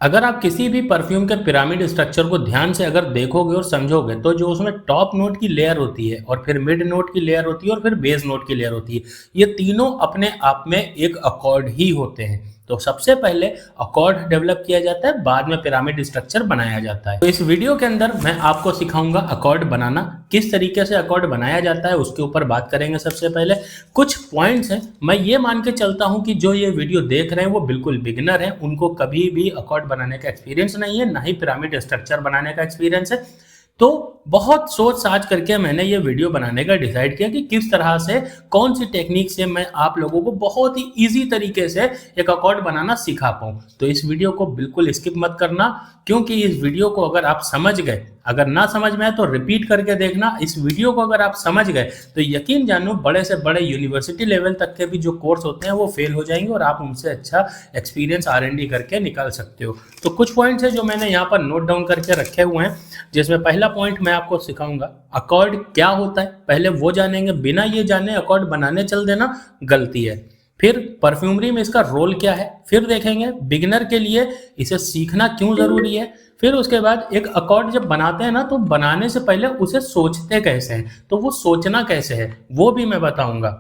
अगर आप किसी भी परफ्यूम के पिरामिड स्ट्रक्चर को ध्यान से अगर देखोगे और समझोगे तो जो उसमें टॉप नोट की लेयर होती है और फिर मिड नोट की लेयर होती है और फिर बेस नोट की लेयर होती है, ये तीनों अपने आप में एक अकॉर्ड ही होते हैं। तो सबसे पहले अकॉर्ड डेवलप किया जाता है, बाद में पिरामिड स्ट्रक्चर बनाया जाता है। तो इस वीडियो के अंदर मैं आपको सिखाऊंगा अकॉर्ड बनाना, किस तरीके से अकॉर्ड बनाया जाता है उसके ऊपर बात करेंगे। सबसे पहले कुछ पॉइंट्स हैं, मैं ये मान के चलता हूं कि जो ये वीडियो देख रहे हैं वो बिल्कुल बिगिनर हैं, उनको कभी भी अकॉर्ड बनाने का एक्सपीरियंस नहीं है, ना ही पिरामिड स्ट्रक्चर बनाने का एक्सपीरियंस है। तो बहुत सोच साच करके मैंने ये वीडियो बनाने का डिसाइड किया कि किस तरह से, कौन सी टेक्निक से मैं आप लोगों को बहुत ही इजी तरीके से एक अकॉर्ड बनाना सिखा पाऊँ। तो इस वीडियो को बिल्कुल स्किप मत करना, क्योंकि इस वीडियो को अगर आप समझ गए, अगर ना समझ में आए तो रिपीट करके देखना। इस वीडियो को अगर आप समझ गए तो यकीन जानो बड़े से बड़े यूनिवर्सिटी लेवल तक के भी जो कोर्स होते हैं वो फेल हो जाएंगे और आप उनसे अच्छा एक्सपीरियंस R&D करके निकाल सकते हो। तो कुछ पॉइंट्स है जो मैंने यहाँ पर नोट डाउन करके रखे हुए हैं, जिसमें पहला पॉइंट मैं आपको सिखाऊंगा अकॉर्ड क्या होता है, पहले वो जानेंगे। बिना ये जाने अकॉर्ड बनाने चल देना गलती है। फिर परफ्यूमरी में इसका रोल क्या है, फिर देखेंगे बिगिनर के लिए इसे सीखना क्यों जरूरी है। फिर उसके बाद एक अकॉर्ड जब बनाते हैं ना, तो बनाने से पहले उसे सोचते कैसे हैं, तो वो सोचना कैसे है वो भी मैं बताऊंगा।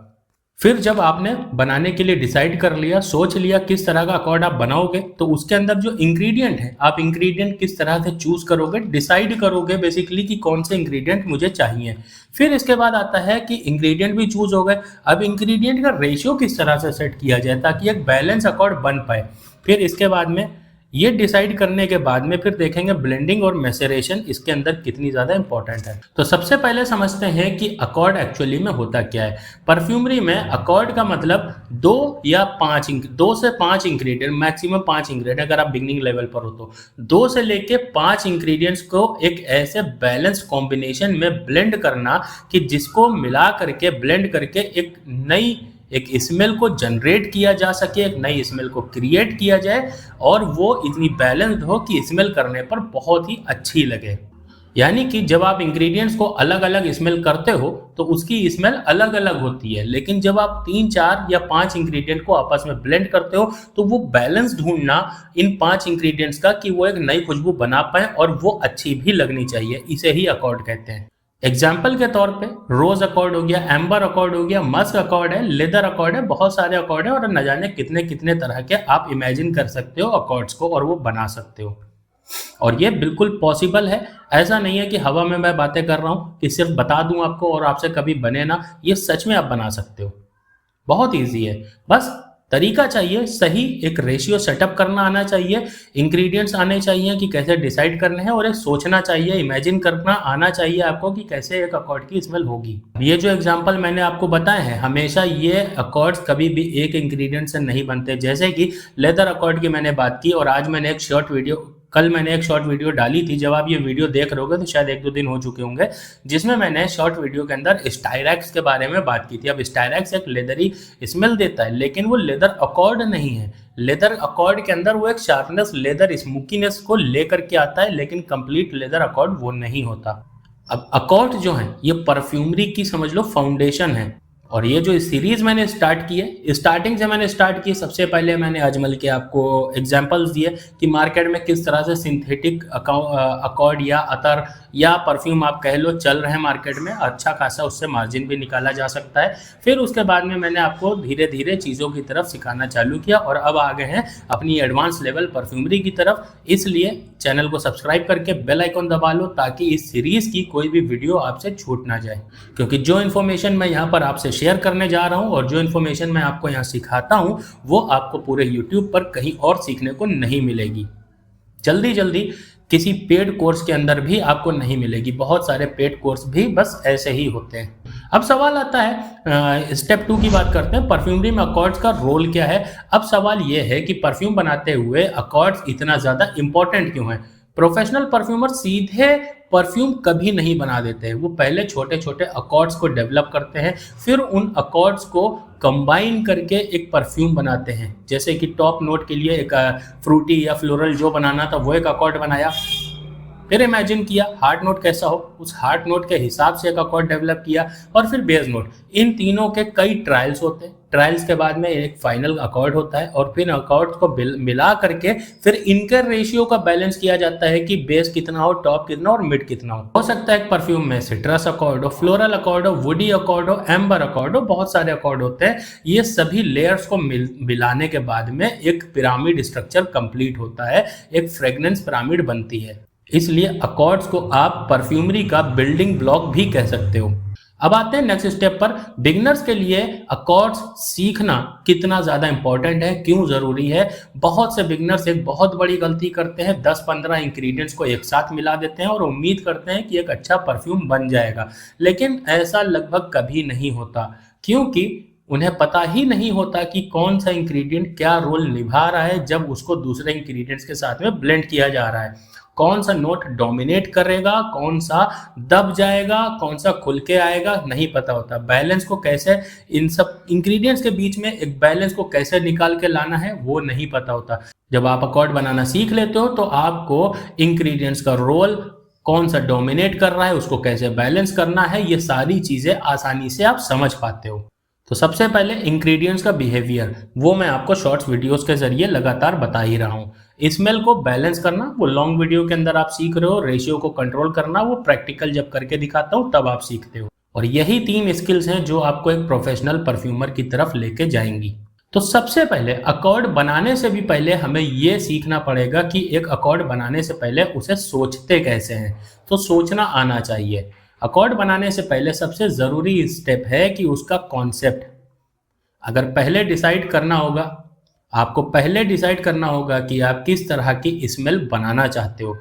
फिर जब आपने बनाने के लिए डिसाइड कर लिया, सोच लिया किस तरह का अकॉर्ड आप बनाओगे, तो उसके अंदर जो इंग्रेडिएंट है, आप इंग्रेडिएंट किस तरह से चूज करोगे, डिसाइड करोगे बेसिकली कि कौन से इंग्रेडिएंट मुझे चाहिए। फिर इसके बाद आता है कि इंग्रेडिएंट भी चूज हो गए, अब इंग्रेडिएंट का रेशियो किस तरह से सेट किया जाए ताकि एक बैलेंस अकॉर्ड बन पाए। फिर इसके बाद में ये डिसाइड करने के बाद में फिर देखेंगे ब्लेंडिंग और मैसेरेशन इसके अंदर कितनी ज़्यादा इंपॉर्टेंट है। तो सबसे पहले समझते हैं कि अकॉर्ड एक्चुअली में होता क्या है। परफ्यूमरी में अकॉर्ड का मतलब दो से पाँच इंग्रेडिएंट, मैक्सिमम 5 इंग्रेडिएंट, अगर आप बिगनिंग लेवल पर हो तो 2 से लेके 5 इंग्रेडिएंट्स को एक ऐसे बैलेंस कॉम्बिनेशन में ब्लेंड करना कि जिसको मिला करके, ब्लेंड करके एक स्मेल को जनरेट किया जा सके, एक नई स्मेल को क्रिएट किया जाए और वो इतनी बैलेंस्ड हो कि स्मेल करने पर बहुत ही अच्छी लगे। यानी कि जब आप इंग्रेडिएंट्स को अलग अलग स्मेल करते हो तो उसकी स्मेल अलग अलग होती है, लेकिन जब आप 3, 4 या 5 इंग्रेडिएंट को आपस में ब्लेंड करते हो तो वो बैलेंस ढूंढना इन 5 इंग्रेडिएंट्स का कि वो एक नई खुशबू बना पाए और वो अच्छी भी लगनी चाहिए, इसे ही अकॉर्ड कहते हैं। एग्जाम्पल के तौर पे रोज अकॉर्ड हो गया, एम्बर अकॉर्ड हो गया, मस्क अकॉर्ड है, लेदर अकॉर्ड है, बहुत सारे अकॉर्ड है और न जाने कितने कितने तरह के आप इमेजिन कर सकते हो अकॉर्ड्स को और वो बना सकते हो। और ये बिल्कुल पॉसिबल है, ऐसा नहीं है कि हवा में मैं बातें कर रहा हूँ कि सिर्फ बता दूं आपको और आपसे कभी बने ना, ये सच में आप बना सकते हो। बहुत ईजी है, बस तरीका चाहिए, सही एक रेशियो सेटअप करना आना चाहिए, इंग्रेडिएंट्स आने चाहिए कि कैसे डिसाइड करने हैं और एक सोचना चाहिए, इमेजिन करना आना चाहिए आपको कि कैसे एक अकॉर्ड की स्मेल होगी। ये जो एग्जांपल मैंने आपको बताए हैं, हमेशा ये अकॉर्ड्स कभी भी एक इंग्रेडिएंट से नहीं बनते। जैसे कि लेदर अकॉर्ड की मैंने बात की और आज मैंने कल मैंने एक शॉर्ट वीडियो डाली थी, जब आप ये वीडियो देख रहे होगे तो शायद 1-2 दिन हो चुके होंगे, जिसमें मैंने शॉर्ट वीडियो के अंदर स्टायरेक्स के बारे में बात की थी। अब स्टायरेक्स एक लेदरी स्मेल देता है, लेकिन वो लेदर अकॉर्ड नहीं है। लेदर अकॉर्ड के अंदर वो एक शार्पनेस, लेदर स्मोकीनेस को लेकर के आता है, लेकिन कंप्लीट लेदर अकॉर्ड वो नहीं होता। अब अकॉर्ड जो है ये परफ्यूमरी की समझ लो फाउंडेशन है। और ये जो सीरीज मैंने स्टार्ट की है, स्टार्टिंग से मैंने स्टार्ट की, सबसे पहले मैंने अजमल के आपको एग्जांपल्स दिए कि मार्केट में किस तरह से सिंथेटिक अकॉर्ड या अतर या परफ्यूम आप कह लो चल रहे हैं मार्केट में, अच्छा खासा उससे मार्जिन भी निकाला जा सकता है। फिर उसके बाद में मैंने आपको धीरे धीरे चीज़ों की तरफ सिखाना चालू किया और अब आ गए हैं अपनी एडवांस लेवल परफ्यूमरी की तरफ। इसलिए चैनल को सब्सक्राइब करके बेल आइकन दबा लो ताकि इस सीरीज़ की कोई भी वीडियो आपसे छूट ना जाए, क्योंकि जो इन्फॉर्मेशन मैं यहाँ पर आपसे शेयर करने जा रहा हूँ और जो इन्फॉर्मेशन मैं आपको यहाँ सिखाता हूँ वो आपको पूरे यूट्यूब पर कहीं और सीखने को नहीं मिलेगी। जल्दी जल्दी किसी पेड कोर्स के अंदर भी आपको नहीं मिलेगी, बहुत सारे पेड कोर्स भी बस ऐसे ही होते हैं। अब सवाल आता है, स्टेप 2 की बात करते हैं, परफ्यूमरी में अकॉर्ड्स का रोल क्या है। अब सवाल ये है कि परफ्यूम बनाते हुए अकॉर्ड्स इतना ज़्यादा इंपॉर्टेंट क्यों है। प्रोफेशनल परफ्यूमर सीधे परफ्यूम कभी नहीं बना देते हैं, वो पहले छोटे छोटे अकॉर्ड्स को डेवलप करते हैं, फिर उन अकॉर्ड्स को कंबाइन करके एक परफ्यूम बनाते हैं। जैसे कि टॉप नोट के लिए एक फ्रूटी या फ्लोरल जो बनाना था वो एक अकॉर्ड बनाया, फिर इमेजिन किया हार्ड नोट कैसा हो, उस हार्ड नोट के हिसाब से एक अकॉर्ड डेवलप किया, और फिर बेस नोट। इन तीनों के कई ट्रायल्स होते हैं, ट्रायल्स के बाद में एक फाइनल अकॉर्ड होता है, और फिर अकॉर्ड्स को मिला करके फिर इनके रेशियो का बैलेंस किया जाता है कि बेस कितना हो, टॉप कितना और मिड कितना हो सकता है एक परफ्यूम में सिट्रस अकॉर्ड हो, फ्लोरल अकॉर्ड हो, वुडी अकॉर्ड हो, एम्बर अकॉर्ड हो, बहुत सारे अकॉर्ड होते हैं। ये सभी लेयर्स को मिलाने के बाद में एक पिरामिड स्ट्रक्चर कंप्लीट होता है, एक फ्रेग्रेंस पिरामिड बनती है। इसलिए अकॉर्ड्स को आप परफ्यूमरी का बिल्डिंग ब्लॉक भी कह सकते हो। अब आते हैं नेक्स्ट स्टेप पर। बिगिनर्स के लिए अकॉर्ड्स सीखना कितना ज़्यादा इंपॉर्टेंट है, क्यों ज़रूरी है। बहुत से बिगिनर्स एक बहुत बड़ी गलती करते हैं, 10-15 इंग्रेडिएंट्स को एक साथ मिला देते हैं और उम्मीद करते हैं कि एक अच्छा परफ्यूम बन जाएगा, लेकिन ऐसा लगभग कभी नहीं होता, क्योंकि उन्हें पता ही नहीं होता कि कौन सा इंग्रेडिएंट क्या रोल निभा रहा है जब उसको दूसरे इंग्रेडिएंट्स के साथ में ब्लेंड किया जा रहा है। कौन सा नोट डोमिनेट करेगा, कौन सा दब जाएगा, कौन सा खुल के आएगा, नहीं पता होता। बैलेंस को कैसे, इन सब इंग्रेडिएंट्स के बीच में एक बैलेंस को कैसे निकाल के लाना है वो नहीं पता होता। जब आप अकॉर्ड बनाना सीख लेते हो तो आपको इंग्रेडिएंट्स का रोल, कौन सा डोमिनेट कर रहा है, उसको कैसे बैलेंस करना है, ये सारी चीजें आसानी से आप समझ पाते हो। तो सबसे पहले इंग्रेडिएंट्स का बिहेवियर, वो मैं आपको शॉर्ट्स वीडियोस के जरिए लगातार बता ही रहा हूँ। स्मेल को बैलेंस करना वो लॉन्ग वीडियो के अंदर आप सीख रहे हो, रेशियो को कंट्रोल करना वो प्रैक्टिकल जब करके दिखाता हूँ तब आप सीखते हो। और यही 3 स्किल्स हैं जो आपको एक प्रोफेशनल परफ्यूमर की तरफ लेके जाएंगी। तो सबसे पहले अकॉर्ड बनाने से भी पहले हमें ये सीखना पड़ेगा कि एक अकॉर्ड बनाने से पहले उसे सोचते कैसे हैं। तो सोचना आना चाहिए। अकॉर्ड बनाने से पहले सबसे ज़रूरी स्टेप है कि उसका कॉन्सेप्ट अगर पहले डिसाइड करना होगा, आपको पहले डिसाइड करना होगा कि आप किस तरह की स्मेल बनाना चाहते हो।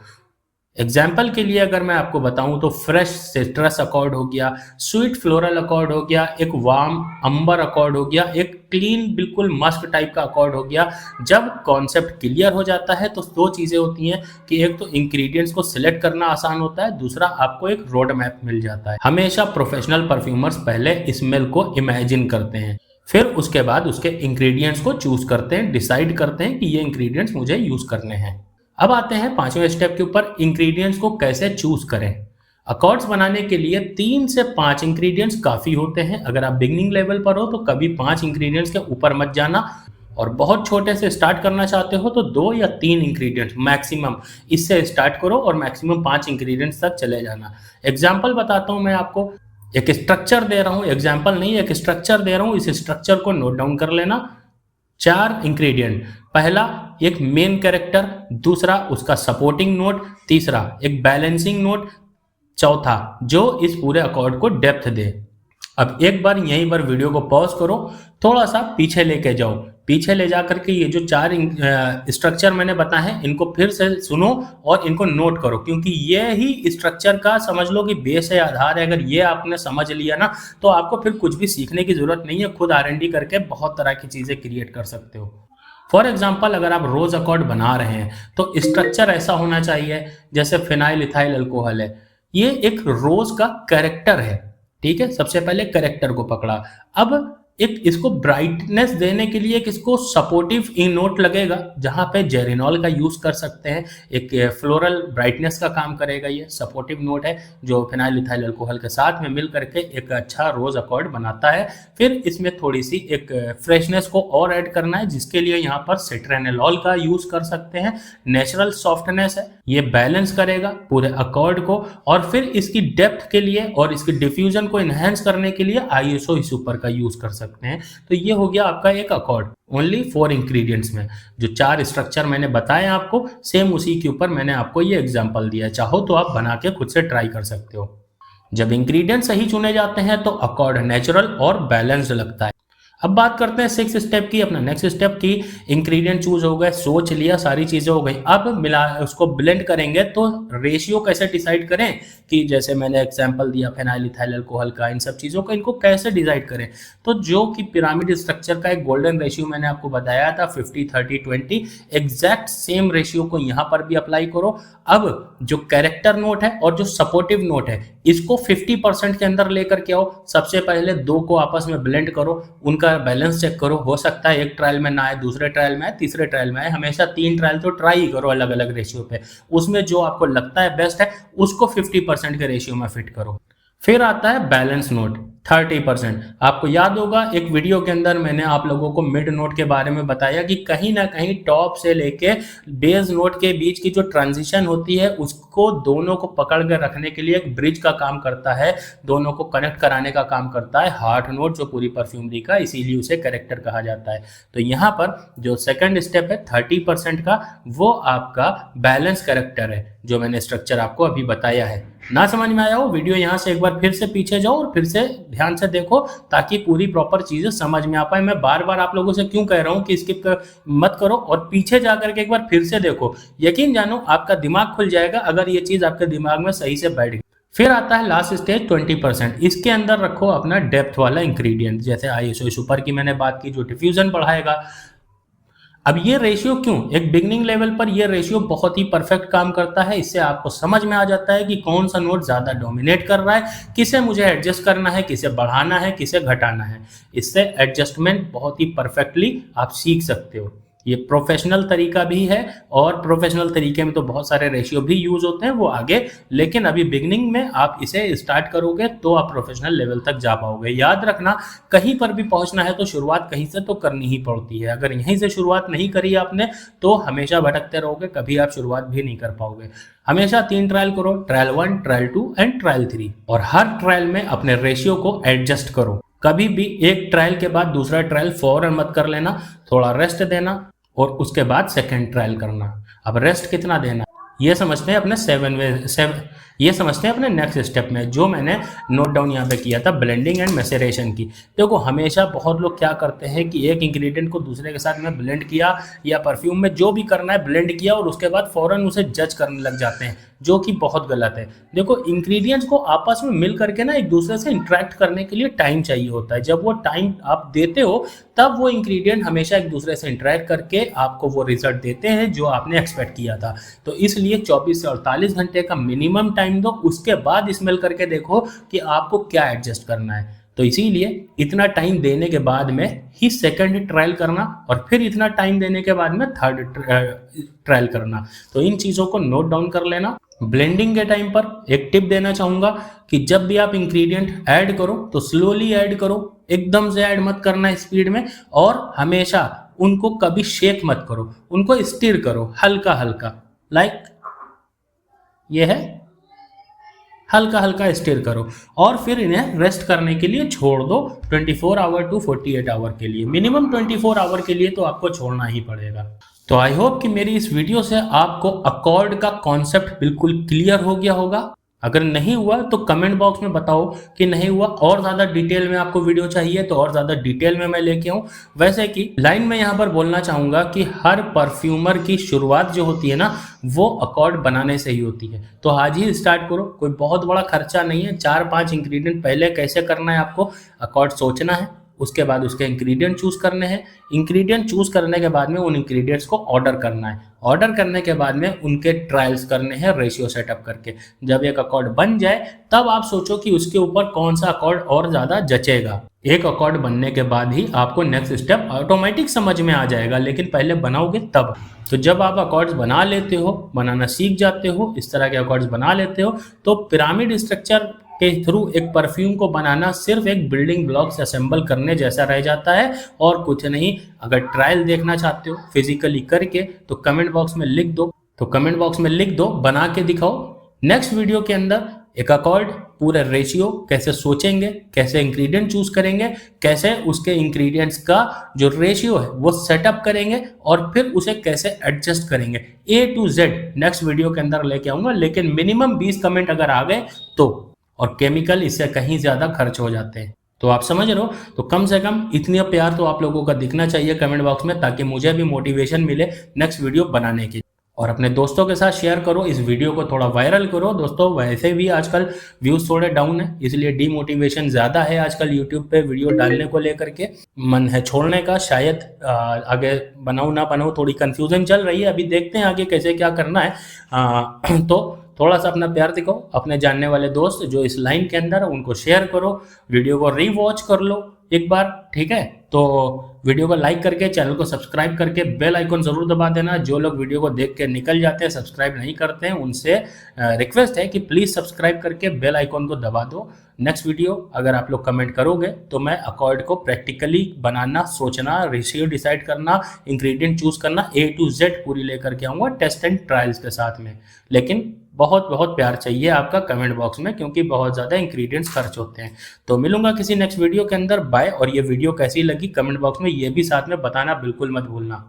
एग्जाम्पल के लिए अगर मैं आपको बताऊं तो फ्रेश सिट्रस अकॉर्ड हो गया, स्वीट फ्लोरल अकॉर्ड हो गया, एक वार्म अंबर अकॉर्ड हो गया, एक क्लीन बिल्कुल मस्क टाइप का अकॉर्ड हो गया। जब कॉन्सेप्ट क्लियर हो जाता है तो 2 चीज़ें होती हैं कि एक तो इंग्रेडिएंट्स को सिलेक्ट करना आसान होता है, दूसरा आपको एक रोड मैप मिल जाता है। हमेशा प्रोफेशनल परफ्यूमर्स पहले स्मेल को इमेजिन करते हैं, फिर उसके बाद उसके इंग्रेडिएंट्स को चूज करते हैं, डिसाइड करते हैं कि ये इंग्रेडिएंट्स मुझे यूज करने हैं। अब आते हैं 5वें स्टेप के ऊपर, इंग्रेडिएंट्स को कैसे चूज करें। अकॉर्ड्स बनाने के लिए 3 से 5 इंग्रेडिएंट्स काफी होते हैं। अगर आप बिगनिंग लेवल पर हो तो कभी 5 इंग्रेडिएंट्स के ऊपर मत जाना, और बहुत छोटे से स्टार्ट करना चाहते हो तो 2 या 3 इंग्रेडिएंट्स मैक्सिमम, इससे स्टार्ट करो और मैक्सिमम 5 इंग्रेडिएंट्स तक चले जाना। एग्जाम्पल बताता हूँ मैं आपको, एक स्ट्रक्चर दे रहा हूँ, एग्जाम्पल नहीं, एक स्ट्रक्चर दे रहा हूँ, इस स्ट्रक्चर को नोट डाउन कर लेना। 4 इंग्रेडिएंट, पहला एक मेन कैरेक्टर, दूसरा उसका सपोर्टिंग नोट, तीसरा एक बैलेंसिंग नोट, चौथा जो इस पूरे अकॉर्ड को डेप्थ दे। अब एक बार यहीं पर वीडियो को पॉज करो, थोड़ा सा पीछे लेके जाओ, पीछे ले जाकर के ये जो 4 स्ट्रक्चर मैंने बताए हैं इनको फिर से सुनो और इनको नोट करो, क्योंकि ये ही स्ट्रक्चर का समझ लो कि बेस है, आधार है। अगर ये आपने समझ लिया ना तो आपको फिर कुछ भी सीखने की जरूरत नहीं है, खुद R&D करके बहुत तरह की चीजें क्रिएट कर सकते हो। फॉर एग्जाम्पल अगर आप रोज अकॉर्ड बना रहे हैं तो स्ट्रक्चर ऐसा होना चाहिए जैसे फिनाइल इथाइल अल्कोहल है, ये एक रोज का कैरेक्टर है, ठीक है। सबसे पहले कैरेक्टर को पकड़ा, अब एक इसको ब्राइटनेस देने के लिए एक इसको सपोर्टिव नोट लगेगा जहां पे जेरिनॉल का यूज कर सकते हैं, एक फ्लोरल ब्राइटनेस का काम करेगा। ये सपोर्टिव नोट है जो फिनाइल इथाइल अल्कोहल के साथ में मिल करके एक अच्छा रोज अकॉर्ड बनाता है। फिर इसमें थोड़ी सी एक फ्रेशनेस को और ऐड करना है, जिसके लिए यहाँ पर सिट्रेनोल का यूज कर सकते हैं। नेचुरल सॉफ्टनेस है, ये बैलेंस करेगा पूरे अकॉर्ड को। और फिर इसकी डेप्थ के लिए और इसकी डिफ्यूजन को इनहेंस करने के लिए ISO सुपर का यूज कर सकते हैं। तो ये हो गया आपका एक अकॉर्ड ओनली 4 इंग्रेडिएंट्स में। जो 4 स्ट्रक्चर मैंने बताए आपको, सेम उसी के ऊपर मैंने आपको ये एग्जांपल दिया, चाहो तो आप बना के खुद से ट्राई कर सकते हो। जब इंग्रेडिएंट सही चुने जाते हैं तो अकॉर्ड नेचुरल और बैलेंस्ड लगता है। अब बात करते हैं 6 स्टेप की, अपना नेक्स्ट स्टेप की। इंग्रेडिएंट चूज हो गए, सोच लिया, सारी चीजें हो गई, अब मिला उसको ब्लेंड करेंगे तो रेशियो कैसे डिसाइड करें, कि जैसे मैंने एग्जांपल दिया फिनाइल इथाइल अल्कोहल का, इन सब चीजों का इनको कैसे डिसाइड करें। तो जो कि पिरामिड स्ट्रक्चर का एक गोल्डन रेशियो मैंने आपको बताया था 50-30-20, एग्जैक्ट सेम रेशियो को यहाँ पर भी अप्लाई करो। अब जो कैरेक्टर नोट है और जो सपोर्टिव नोट है इसको 50% के अंदर लेकर के आओ। सबसे पहले 2 को आपस में ब्लेंड करो, उनका का बैलेंस चेक करो, हो सकता है एक ट्रायल में ना आए, दूसरे ट्रायल में आए, तीसरे ट्रायल में आए, हमेशा 3 ट्रायल तो ट्राई ही करो अलग अलग रेशियो पे, उसमें जो आपको लगता है बेस्ट है उसको 50% के रेशियो में फिट करो। फिर आता है बैलेंस नोट 30%। आपको याद होगा एक वीडियो के अंदर मैंने आप लोगों को मिड नोट के बारे में बताया कि कहीं ना कहीं टॉप से लेके बेस नोट के बीच की जो ट्रांजिशन होती है उसको दोनों को पकड़ कर रखने के लिए एक ब्रिज का काम करता है, दोनों को कनेक्ट कराने का काम करता है हार्ट नोट जो पूरी परफ्यूमरी का, इसीलिए उसे कैरेक्टर कहा जाता है। तो यहाँ पर जो सेकंड स्टेप है 30% का, वो आपका बैलेंस कैरेक्टर है जो मैंने स्ट्रक्चर आपको अभी बताया है। ना समझ में आया हो वीडियो यहाँ से एक बार फिर से पीछे जाओ और फिर से ध्यान से देखो ताकि पूरी प्रॉपर चीजें समझ में आ पाए। मैं बार बार आप लोगों से क्यों कह रहा हूँ कि स्किप मत करो और पीछे जाकर के एक बार फिर से देखो, यकीन जानो आपका दिमाग खुल जाएगा अगर ये चीज आपके दिमाग में सही से बैठ गई। फिर आता है लास्ट स्टेज 20%। इसके अंदर रखो अपना डेप्थ वाला इंग्रेडिएंट, जैसे आईएसओ सुपर की मैंने बात की जो डिफ्यूजन बढ़ाएगा। अब ये रेशियो क्यों, एक बिगनिंग लेवल पर ये रेशियो बहुत ही परफेक्ट काम करता है। इससे आपको समझ में आ जाता है कि कौन सा नोट ज्यादा डोमिनेट कर रहा है, किसे मुझे एडजस्ट करना है, किसे बढ़ाना है, किसे घटाना है। इससे एडजस्टमेंट बहुत ही परफेक्टली आप सीख सकते हो। ये प्रोफेशनल तरीका भी है और प्रोफेशनल तरीके में तो बहुत सारे रेशियो भी यूज होते हैं वो आगे, लेकिन अभी बिगनिंग में आप इसे स्टार्ट करोगे तो आप प्रोफेशनल लेवल तक जा पाओगे। याद रखना कहीं पर भी पहुंचना है तो शुरुआत कहीं से तो करनी ही पड़ती है। अगर यहीं से शुरुआत नहीं करी आपने तो हमेशा भटकते रहोगे, कभी आप शुरुआत भी नहीं कर पाओगे। हमेशा 3 ट्रायल करो, ट्रायल 1, ट्रायल 2 एंड ट्रायल 3, और हर ट्रायल में अपने रेशियो को एडजस्ट करो। कभी भी एक ट्रायल के बाद दूसरा ट्रायल फौरन मत कर लेना, थोड़ा रेस्ट देना और उसके बाद सेकंड ट्रायल करना। अब रेस्ट कितना देना ये समझते हैं अपने ये समझते हैं अपने नेक्स्ट स्टेप में, जो मैंने नोट डाउन यहाँ पे किया था ब्लेंडिंग एंड मैसेरेशन की। देखो हमेशा बहुत लोग क्या करते हैं कि एक इंग्रेडिएंट को दूसरे के साथ में ब्लेंड किया या परफ्यूम में जो भी करना है ब्लेंड किया और उसके बाद फौरन उसे जज करने लग जाते हैं, जो कि बहुत गलत है। देखो इंग्रेडिएंट्स को आपस में मिल करके ना एक दूसरे से इंटरेक्ट करने के लिए टाइम चाहिए होता है। जब वो टाइम आप देते हो तब वो इंग्रेडिएंट हमेशा एक दूसरे से इंटरेक्ट करके आपको वो रिजल्ट देते हैं जो आपने एक्सपेक्ट किया था। तो इसलिए 24 से 48 घंटे का मिनिमम टाइम दो, उसके बाद स्मेल करके देखो कि आपको क्या एडजस्ट करना है। तो इसीलिए इतना टाइम देने के बाद में ही सेकंड ट्रायल करना और फिर इतना टाइम देने के बाद में थर्ड ट्रायल करना। तो इन चीज़ों को नोट डाउन कर लेना। ब्लेंडिंग के टाइम पर एक टिप देना चाहूँगा कि जब भी आप इंग्रेडिएंट ऐड करो तो स्लोली ऐड करो, एकदम से ऐड मत करना स्पीड में, और हमेशा उनको कभी शेक मत करो, उनको स्टिर करो हल्का हल्का, लाइक ये है, हल्का हल्का स्टिर करो और फिर इन्हें रेस्ट करने के लिए छोड़ दो 24 आवर टू 48 आवर के लिए। मिनिमम 24 आवर के लिए तो आपको छोड़ना ही पड़ेगा। तो आई होप कि मेरी इस वीडियो से आपको अकॉर्ड का कॉन्सेप्ट बिल्कुल क्लियर हो गया होगा। अगर नहीं हुआ तो कमेंट बॉक्स में बताओ कि नहीं हुआ, और ज़्यादा डिटेल में आपको वीडियो चाहिए तो और ज़्यादा डिटेल में मैं लेके आऊँ। वैसे कि लाइन में यहाँ पर बोलना चाहूँगा कि हर परफ्यूमर की शुरुआत जो होती है ना वो अकॉर्ड बनाने से ही होती है। तो आज ही स्टार्ट करो, कोई बहुत बड़ा खर्चा नहीं है। 4-5 इंग्रेडिएंट पहले कैसे करना है आपको अकॉर्ड सोचना है, उसके बाद उसके इंग्रेडिएंट चूज करने हैं, इंग्रेडिएंट चूज करने के बाद में उन इंग्रेडिएंट्स को ऑर्डर करना है, ऑर्डर करने के बाद में उनके ट्रायल्स करने हैं रेशियो सेटअप करके। जब एक अकॉर्ड बन जाए तब आप सोचो कि उसके ऊपर कौन सा अकॉर्ड और ज़्यादा जचेगा। एक अकॉर्ड बनने के बाद ही आपको नेक्स्ट स्टेप ऑटोमेटिक समझ में आ जाएगा, लेकिन पहले बनाओगे तब। तो जब आप अकॉर्ड्स बना लेते हो, बनाना सीख जाते हो, इस तरह के अकॉर्ड्स बना लेते हो, तो पिरामिड स्ट्रक्चर के थ्रू एक परफ्यूम को बनाना सिर्फ एक बिल्डिंग ब्लॉक्स असेंबल करने जैसा रह जाता है और कुछ नहीं। अगर ट्रायल देखना चाहते हो फिजिकली करके तो कमेंट बॉक्स में लिख दो, बना के दिखाओ। नेक्स्ट वीडियो के अंदर एक अकॉर्ड पूरे रेशियो कैसे सोचेंगे, कैसे इंग्रेडिएंट चूज करेंगे, कैसे उसके इंग्रेडिएंट्स का जो रेशियो है वो सेटअप करेंगे और फिर उसे कैसे एडजस्ट करेंगे A to Z next video के अंदर लेके आऊंगा। लेकिन मिनिमम 20 कमेंट अगर आ गए तो, और केमिकल इससे कहीं ज्यादा खर्च हो जाते हैं। तो आप समझ रहे हो, तो कम से कम इतनी प्यार तो आप लोगों का दिखना चाहिए कमेंट बॉक्स में, ताकि मुझे भी मोटिवेशन मिले नेक्स्ट वीडियो बनाने की। और अपने दोस्तों के साथ शेयर करो, इस वीडियो को थोड़ा वायरल करो दोस्तों। वैसे भी आजकल व्यूज थोड़े डाउन है, इसलिए डीमोटिवेशन ज़्यादा है आजकल यूट्यूब पे वीडियो डालने को लेकर के, मन है छोड़ने का। शायद आगे बनाऊँ ना बनाऊँ, थोड़ी कन्फ्यूजन चल रही है, अभी देखते हैं आगे कैसे क्या करना है। तो थोड़ा सा अपना प्यार दिखाओ, अपने जानने वाले दोस्त जो इस लाइन के अंदर उनको शेयर करो, वीडियो को रीवॉच कर लो एक बार, ठीक है। तो वीडियो को लाइक करके, चैनल को सब्सक्राइब करके बेल आइकन ज़रूर दबा देना। जो लोग वीडियो को देख के निकल जाते हैं, सब्सक्राइब नहीं करते हैं, उनसे रिक्वेस्ट है कि प्लीज़ सब्सक्राइब करके बेल आइकन को दबा दो। नेक्स्ट वीडियो अगर आप लोग कमेंट करोगे तो मैं अकॉर्ड को प्रैक्टिकली बनाना, सोचना, रेशियो डिसाइड करना, इंग्रेडिएंट चूज़ करना, A to Z पूरी लेकर के आऊँगा टेस्ट एंड ट्रायल्स के साथ में। लेकिन बहुत बहुत प्यार चाहिए आपका कमेंट बॉक्स में, क्योंकि बहुत ज़्यादा इंग्रेडिएंट्स खर्च होते हैं। तो मिलूंगा किसी नेक्स्ट वीडियो के अंदर। बाय। और ये वीडियो कैसी लगी कमेंट बॉक्स में ये भी साथ में बताना बिल्कुल मत भूलना।